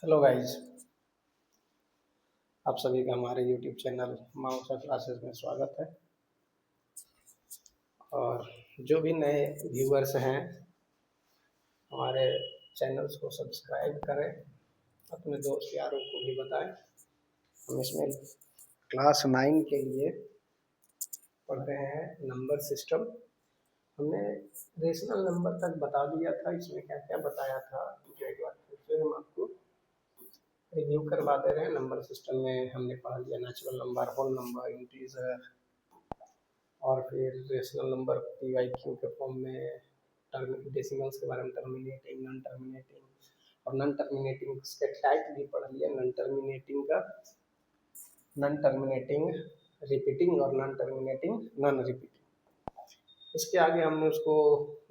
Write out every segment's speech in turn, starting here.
Hello guys, आप सभी का हमारे यूट्यूब चैनल माउसा क्लासेस में स्वागत है। और जो भी नए व्यूअर्स हैं हमारे चैनल्स को सब्सक्राइब करें, अपने दोस्त यारों को भी बताएं। हम इसमें क्लास 9 के लिए पढ़ रहे हैं नंबर सिस्टम। हमने रेशनल नंबर तक बता दिया था, इसमें क्या क्या बताया था जो एक बार फिर से हम आपको रिव्यू करवा दे रहे हैं। नंबर सिस्टम में हमने पढ़ लिया natural number, whole number, integer, और फिर रेशनल नंबर PYQ के फॉर्म में, डेसिमल्स के बारे में, टर्मिनेटिंग, नॉन टर्मिनेटिंग, और नॉन टर्मिनेटिंग के टाइप भी पढ़ लिया। नॉन टर्मिनेटिंग का नॉन टर्मिनेटिंग रिपीटिंग और नॉन टर्मिनेटिंग नॉन रिपीटिंग। इसके आगे हमने उसको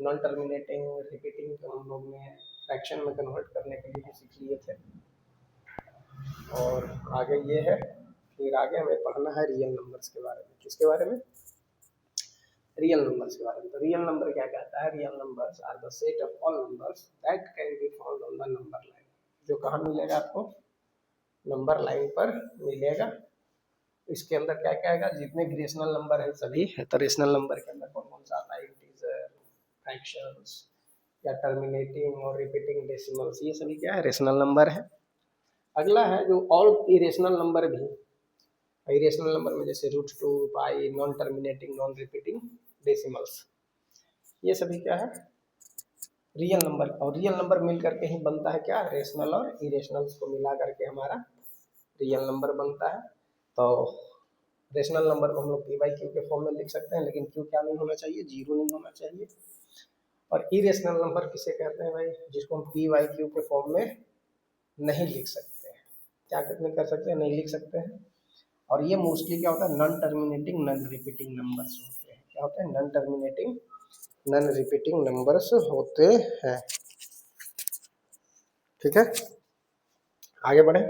नॉन टर्मिनेटिंग रिपीटिंग को हम लोग ने फ्रैक्शन में कन्वर्ट करने के लिए भी सीख लिए थे। और आगे ये है, फिर आगे हमें पढ़ना है रियल नंबर्स के बारे में। किसके बारे में? रियल नंबर्स के बारे में। तो रियल नंबर क्या कहता है? Real numbers are the set of all numbers that can be found on the number line. जो कहाँ मिलेगा आपको? नंबर लाइन पर मिलेगा। इसके अंदर क्या क्या आएगा? जितने भी रेशनल नंबर है सभी है। तो रेशनल नंबर के अंदर कौन कौन सा आता है? इंटीजर, फ्रैक्शंस, या टर्मिनेटिंग और रिपीटिंग डेसिमल्स, ये सभी क्या है? रेशनल नंबर है। अगला है जो ऑल इरेशनल नंबर भी। इरेशनल नंबर में जैसे √2, pi, non terminating, non repeating decimals, ये सभी क्या है? Real number. और रियल नंबर मिल करके ही बनता है क्या? रेशनल और इरेशनल्स को मिला करके हमारा रियल नंबर बनता है। तो रेशनल नंबर को हम लोग PYQ के फॉर्म में लिख सकते हैं, लेकिन क्यू क्या नहीं होना चाहिए? 0 नहीं होना चाहिए। और इरेशनल नंबर किसे कहते हैं भाई? जिसको हम PYQ के फॉर्म में नहीं लिख सकते हैं। क्या कर सकते हैं? नहीं लिख सकते हैं। और ये मोस्टली क्या होता है? Non terminating non repeating numbers होते हैं। क्या होते हैं? Non terminating non repeating numbers होते हैं। ठीक है, आगे बढ़े।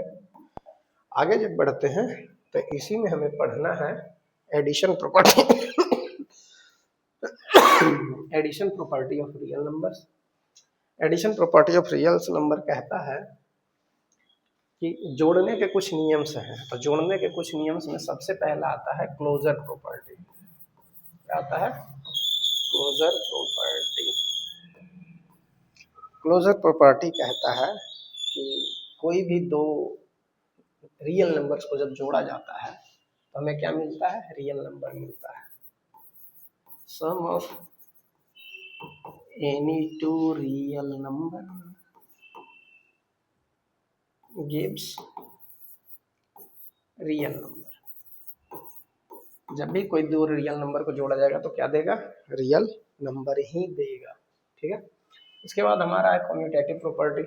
आगे जब बढ़ते हैं तो इसी में हमें पढ़ना है addition property. Addition property of real numbers. Addition property of real number कहता है कि जोड़ने के कुछ नियम्स हैं। तो जोड़ने के कुछ नियम्स में सबसे पहला आता है क्लोजर प्रॉपर्टी। क्या आता है? Closure property. क्लोजर प्रॉपर्टी कहता है कि कोई भी दो रियल नंबर्स को जब जोड़ा जाता है तो हमें क्या मिलता है? रियल नंबर मिलता है। Sum of any two real number gives real number. जब भी कोई दो रियल नंबर को जोड़ा जाएगा तो क्या देगा? रियल नंबर ही देगा। ठीक है, इसके बाद हमारा है कम्यूटेटिव प्रॉपर्टी।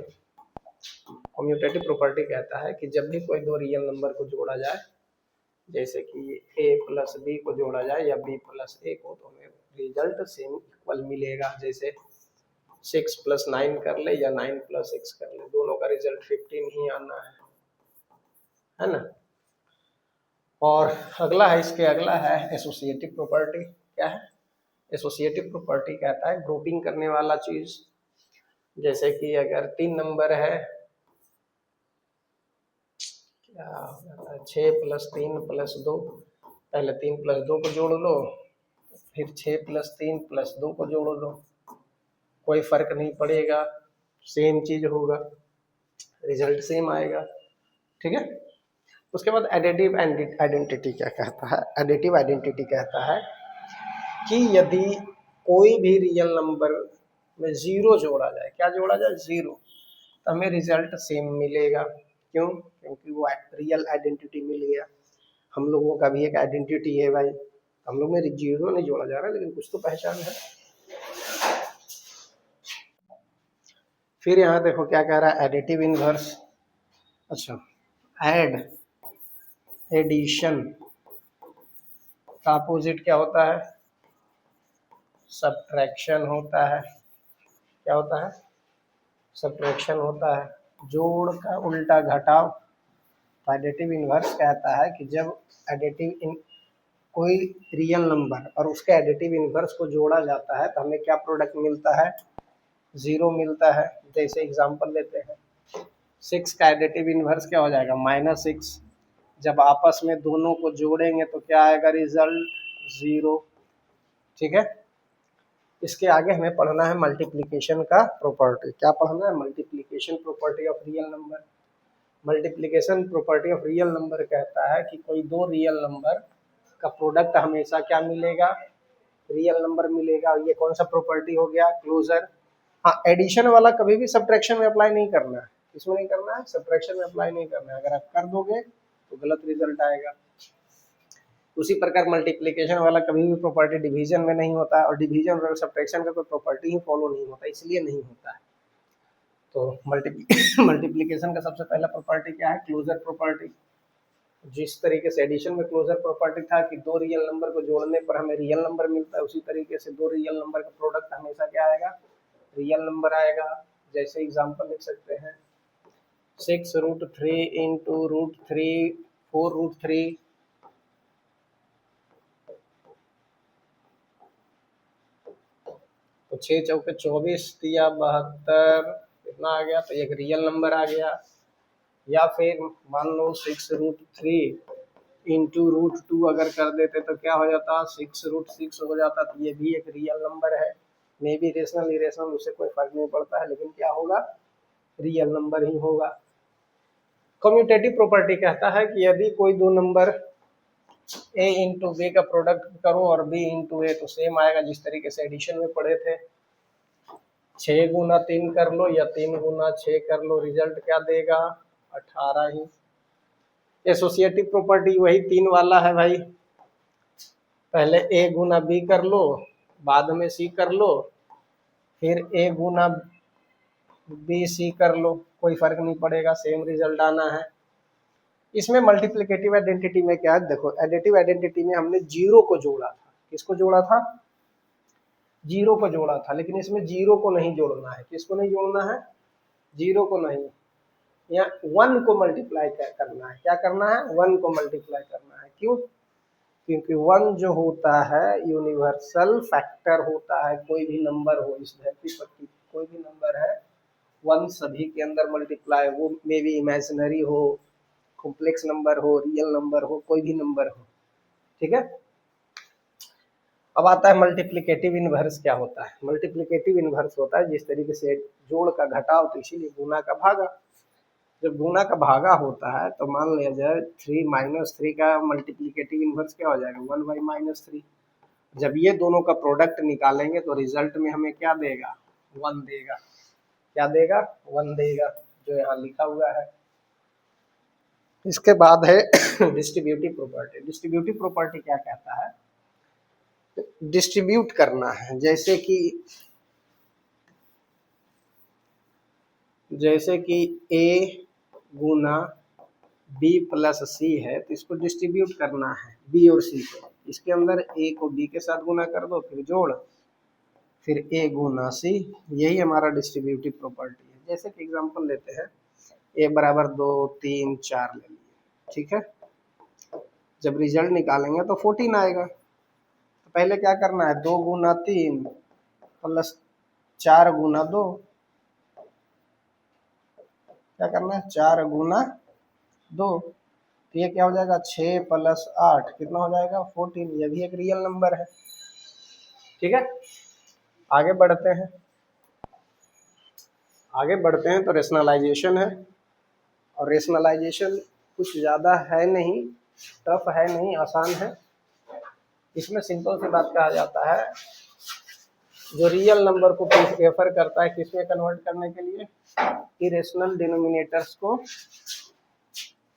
कम्यूटेटिव प्रॉपर्टी कहता है कि जब भी कोई दो रियल नंबर को जोड़ा जाए, जैसे कि A+B को जोड़ा जाए या B+A को, तो हमें रिजल्ट सेम इक्वल मिलेगा। जैसे 6 + 9 कर ले या 9 + 6 कर ले, दोनों का रिजल्ट 15 ही आना है ना। और अगला है, इसके अगला है एसोसिएटिव प्रॉपर्टी। क्या है? एसोसिएटिव प्रॉपर्टी कहता है ग्रुपिंग करने वाला चीज। जैसे कि अगर 3 नंबर है, क्या होता है? 6 + 3 + 2, पहले 3 + 2 को जोड़ लो, फिर 6 + 3 + 2 को जोड़ लो, कोई फर्क नहीं पड़ेगा, सेम चीज होगा, रिजल्ट सेम आएगा। ठीक है, उसके बाद एडिटिव आइडेंटिटी क्या कहता है? एडिटिव आइडेंटिटी कहता है कि यदि कोई भी रियल नंबर में 0 जोड़ा जाए, क्या जोड़ा जाए? 0, तो हमें रिजल्ट सेम मिलेगा। क्यों? क्योंकि वो रियल आइडेंटिटी मिल गया। हम लोगों का भी एक आइडेंटिटी है भाई, हम लोग में 0 नहीं जोड़ा जा रहा, लेकिन कुछ तो पहचान है। फिर यहाँ देखो क्या कह रहा है? Additive inverse. अच्छा, एडिशन का अपोजिट क्या होता है? सब्ट्रैक्शन होता है। क्या होता है? सब्ट्रैक्शन होता है। जोड़ का उल्टा घटाव। एडिटिव इनवर्स कहता है कि जब कोई रियल नंबर और उसके एडिटिव इनवर्स को जोड़ा जाता है तो हमें क्या प्रोडक्ट मिलता है? 0 मिलता है। जैसे एग्जांपल लेते हैं, 6 का एडिटिव इन्वर्स क्या हो जाएगा -6। जब आपस में दोनों को जोड़ेंगे तो क्या आएगा रिजल्ट 0। ठीक है, इसके आगे हमें पढ़ना है मल्टीप्लिकेशन का प्रॉपर्टी। क्या पढ़ना है? Multiplication property of real number. Multiplication property of real number कहता है कि कोई दो रियल नंबर का प्रोडक्ट हमेशा क्या मिलेगा? रियल नंबर मिलेगा। ये कौन सा प्रॉपर्टी हो गया? क्लोजर। हाँ, एडिशन वाला कभी भी सब्ट्रैक्शन में अप्लाई नहीं करना है। इसमें नहीं करना है, सब्ट्रैक्शन में अप्लाई नहीं करना है। अगर आप कर दोगे तो गलत रिजल्ट आएगा। उसी प्रकार मल्टीप्लिकेशन वाला कभी भी प्रॉपर्टी डिवीजन में नहीं होता है, और डिवीजन और सब्ट्रैक्शन का कोई प्रॉपर्टी ही फॉलो नहीं होता, इसलिए नहीं होता है। तो मल्टीप्लिकेशन का सबसे पहला प्रॉपर्टी क्या है? Closure property. जिस तरीके से एडिशन में क्लोजर प्रॉपर्टी था कि दो रियल नंबर को जोड़ने पर हमें रियल नंबर मिलता है, उसी तरीके से दो रियल नंबर का प्रोडक्ट हमेशा क्या आएगा? रियल नंबर आएगा। जैसे एग्जांपल लिख सकते हैं 6√3 इंटू √3 4√3। तो 6 चौके 24 दिया 72, कितना आ गया? तो एक रियल नंबर आ गया। या फिर मान लो 6√3 इंटू √2 अगर कर देते तो क्या हो जाता? 6√6 हो जाता। तो ये भी एक रियल नंबर है। मे बी रेशनल इरेशनल उससे कोई फर्क नहीं पड़ता है, लेकिन क्या होगा? रियल नंबर ही होगा। कम्यूटेटिव प्रॉपर्टी कहता है कि यदि कोई दो नंबर a इंटू बी का प्रोडक्ट करो और b इंटू ए, तो सेम आएगा जिस तरीके से एडिशन में पढ़े थे। 6 गुना 3 कर लो या 3 गुना 6 कर लो, रिजल्ट क्या देगा? 18 ही। एसोसिएटिव प्रॉपर्टी वही 3 वाला है भाई। पहले a गुना b कर लो, बाद में c कर लो, फिर a गुना b c कर लो, कोई फर्क नहीं पड़ेगा, सेम रिजल्ट आना है। इसमें मल्टीप्लिकेटिव आइडेंटिटी में क्या है? देखो, एडिटिव आइडेंटिटी में हमने जीरो को जोड़ा था। किसको जोड़ा था? जीरो को जोड़ा था। लेकिन इसमें जीरो को नहीं जोड़ना है। किसको नहीं जोड़ना है? जीरो को नहीं, यहाँ 1 को मल्टीप्लाई करना है। क्या करना है? 1 को मल्टीप्लाई करना है। क्यों? क्योंकि 1 जो होता है यूनिवर्सल फैक्टर होता है। कोई भी नंबर हो इस धरती पर की कोई भी नंबर है, 1 सभी के अंदर मल्टीप्लाई, वो मे बी इमेजिनरी हो, कॉम्प्लेक्स नंबर हो, रियल नंबर हो, कोई भी नंबर हो। ठीक है, अब आता है मल्टीप्लिकेटिव इनवर्स। क्या होता है? मल्टीप्लिकेटिव इनवर्स होता है जिस तरीके से जोड़ का घटाव, तो इसीलिए गुना का भागा। जब गुना का भागा होता है तो मान लिया जाए 3 - 3 का मल्टीप्लिकेटिव इनवर्स क्या हो जाएगा? 1/-3। जब ये दोनों का प्रोडक्ट निकालेंगे तो रिजल्ट में हमें क्या देगा? 1 देगा। क्या देगा? 1 देगा, जो यहाँ लिखा हुआ है। इसके बाद है डिस्ट्रीब्यूटिव प्रॉपर्टी। डिस्ट्रीब्यूटिव प्रॉपर्टी क्या कहता है? डिस्ट्रीब्यूट करना है। जैसे कि a Guna b plus c है, तो इसको डिस्ट्रीब्यूट करना है b और c को। इसके अंदर a को b के साथ गुना कर दो, फिर जोड़, फिर a गुना c। यही हमारा डिस्ट्रीब्यूटिव प्रॉपर्टी है। जैसे कि एग्जांपल लेते हैं, a बराबर 2 3 4 ले लिए। ठीक है, जब रिजल्ट निकालेंगे तो 14 आएगा। तो पहले क्या करना है? 2 गुना 3 प्लस 4 गुना 2। क्या करना है? 4 गुना 2। तो ये क्या हो जाएगा? 6 प्लस 8 कितना हो जाएगा? 14। ये भी एक रियल नंबर है। ठीक है, आगे बढ़ते हैं। तो रेशनलाइजेशन है, और रेशनलाइजेशन कुछ ज़्यादा है नहीं, टफ है नहीं, आसान है। इसमें सिंपल सी बात कहा जाता है, जो रियल नंबर को प्रेफर करता है किसमें कन्वर्ट करने के लिए? इरेशनल डिनोमिनेटर्स को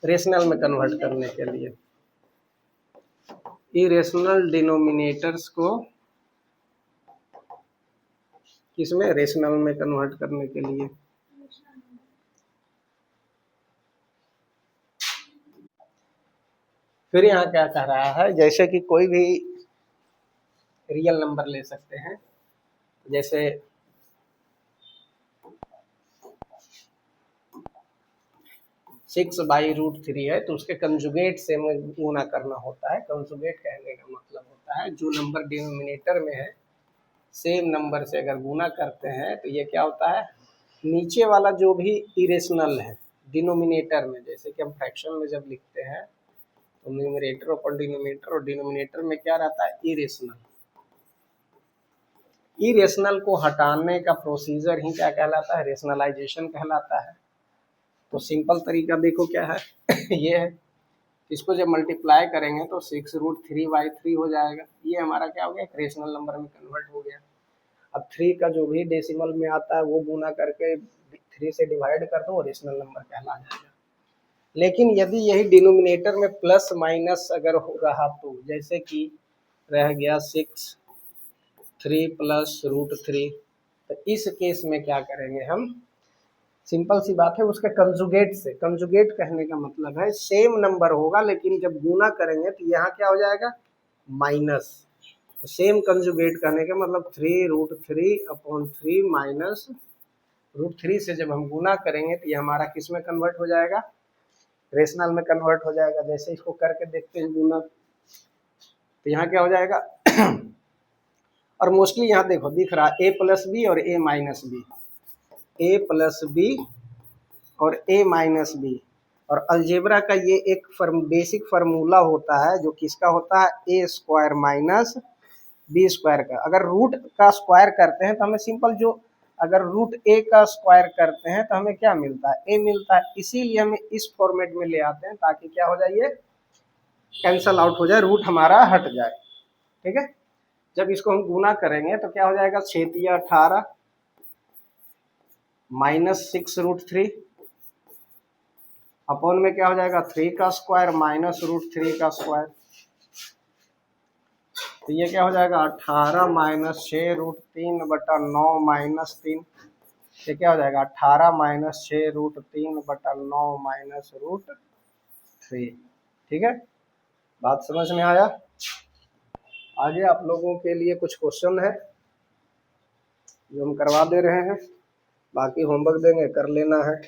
रेशनल में कन्वर्ट करने के लिए। इरेशनल डिनोमिनेटर्स को किसमें? रेशनल में कन्वर्ट करने के लिए। फिर यहाँ क्या कह रहा है? जैसे कि कोई भी रियल नंबर ले सकते हैं, जैसे 6/√3 है, तो उसके कंजुगेट से गुना करना होता है। कंजुगेट कहने का मतलब होता है जो नंबर डिनोमिनेटर में है, सेम नंबर से अगर गुना करते हैं तो ये क्या होता है? नीचे वाला जो भी इरेशनल है, डिनोमिनेटर में, जैसे कि हम फ्रैक्शन में जब लिखते हैं तो न्यूमरेटर अपॉन डिनोमिनेटर, और डिनोमिनेटर में क्या रहता है, इरेशनल। इरेशनल को हटाने का प्रोसीजर ही क्या कहलाता है, रेशनलाइजेशन कहलाता है। तो सिंपल तरीका देखो क्या है ये है, इसको जब मल्टीप्लाई करेंगे तो 6√3/3 हो जाएगा। ये हमारा क्या हो गया, एक रेशनल नंबर में कन्वर्ट हो गया। अब 3 का जो भी डेसिमल में आता है वो गुना करके 3 से डिवाइड कर दो, रेशनल नंबर कहला जाएगा। लेकिन यदि यही डिनोमिनेटर में प्लस माइनस अगर हो रहा तो, जैसे कि रह गया 6 + √3, तो इस केस में क्या करेंगे हम, सिंपल सी बात है, उसके कंजुगेट से, कंजुगेट कहने का मतलब है सेम नंबर होगा लेकिन जब गुना करेंगे तो यहाँ क्या हो जाएगा, माइनस। तो सेम कंजुगेट करने का मतलब 3√3/3 माइनस √3 से जब हम गुना करेंगे तो ये हमारा किस में कन्वर्ट हो जाएगा, रेशनल में कन्वर्ट हो जाएगा। जैसे इसको करके देखते हैं गुना, तो यहाँ क्या हो जाएगा और मोस्टली यहाँ देखो दिख रहा है a+b और a-b, a+b और a-b, और अलजेब्रा का ये एक बेसिक फार्मूला होता है जो किसका होता है, a² - b² का। अगर रूट का स्क्वायर करते हैं तो हमें सिंपल जो, अगर √a का स्क्वायर करते हैं तो हमें क्या मिलता है, a मिलता है। इसीलिए हमें इस फॉर्मेट में ले आते हैं ताकि क्या हो जाए, ये कैंसल आउट हो जाए, रूट हमारा हट जाए। ठीक है, जब इसको हम गुना करेंगे तो क्या हो जाएगा, 6×18 - 6√3 अपॉन में क्या हो जाएगा, 3 का स्क्वायर माइनस √3 का स्क्वायर। तो ये क्या हो जाएगा, 18 - 6√3/9 - 3। ये क्या हो जाएगा, 18 - 6√3/9 - √3। ठीक है, बात समझ में आया। आगे आप लोगों के लिए कुछ क्वेश्चन है जो हम करवा दे रहे हैं, बाकी होमवर्क देंगे, कर लेना है।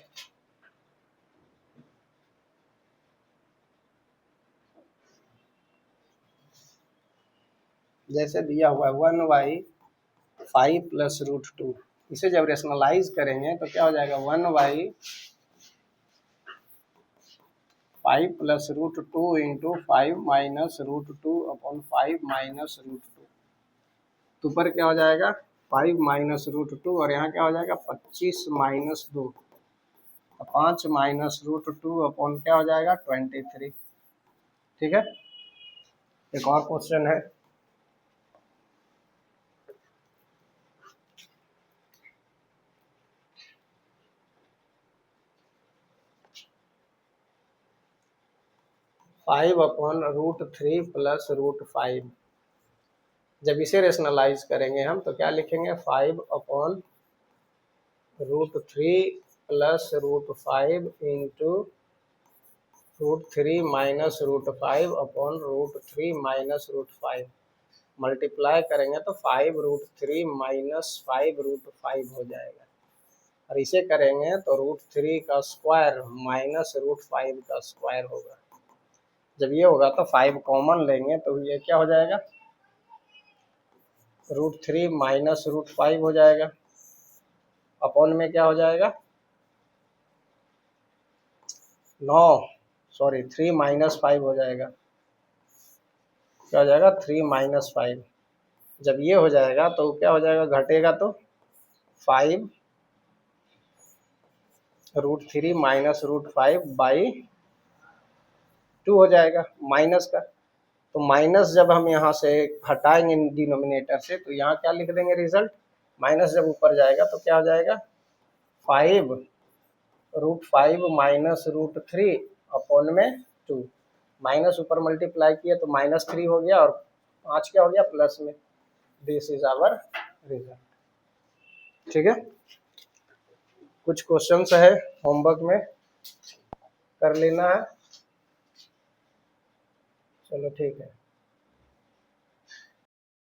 जैसे दिया हुआ है 1/5 + √2, इसे जब रेशनलाइज करेंगे तो क्या हो जाएगा, 1/5 + √2 × 5 - √2/5 - √2, तो ऊपर क्या हो जाएगा 5 - √2, और यहाँ क्या हो जाएगा 25 - 2, 5 - √2 अपॉन क्या हो जाएगा 23। ठीक है, एक और क्वेश्चन है, फाइव अपॉन √3 + √5। जब इसे रेशनलाइज करेंगे हम तो क्या लिखेंगे, 5 अपॉन √3 + √5 इंटू √3 - √5 अपॉन √3 - √5, मल्टीप्लाई करेंगे तो 5√3 - 5√5 हो जाएगा। और इसे करेंगे तो √3 का स्क्वायर माइनस √5 का स्क्वायर होगा। जब ये होगा तो 5 कॉमन लेंगे तो ये क्या हो जाएगा, √3 - √5 हो जाएगा, अपॉन में क्या हो जाएगा 3 - 5 हो जाएगा। क्या हो जाएगा 3 - 5। जब ये हो जाएगा तो क्या हो जाएगा, घटेगा तो 5 √3 - √5/2 हो जाएगा माइनस का। तो माइनस जब हम यहाँ से हटाएंगे डिनोमिनेटर से तो यहाँ क्या लिख देंगे रिजल्ट, माइनस जब ऊपर जाएगा तो क्या हो जाएगा 5 √5 - √3 अपॉन में 2, माइनस ऊपर मल्टीप्लाई किया तो -3 हो गया और 5 क्या हो गया प्लस में। This is our result. ठीक है, कुछ क्वेश्चंस है होमवर्क में, कर लेना है। चलो ठीक है।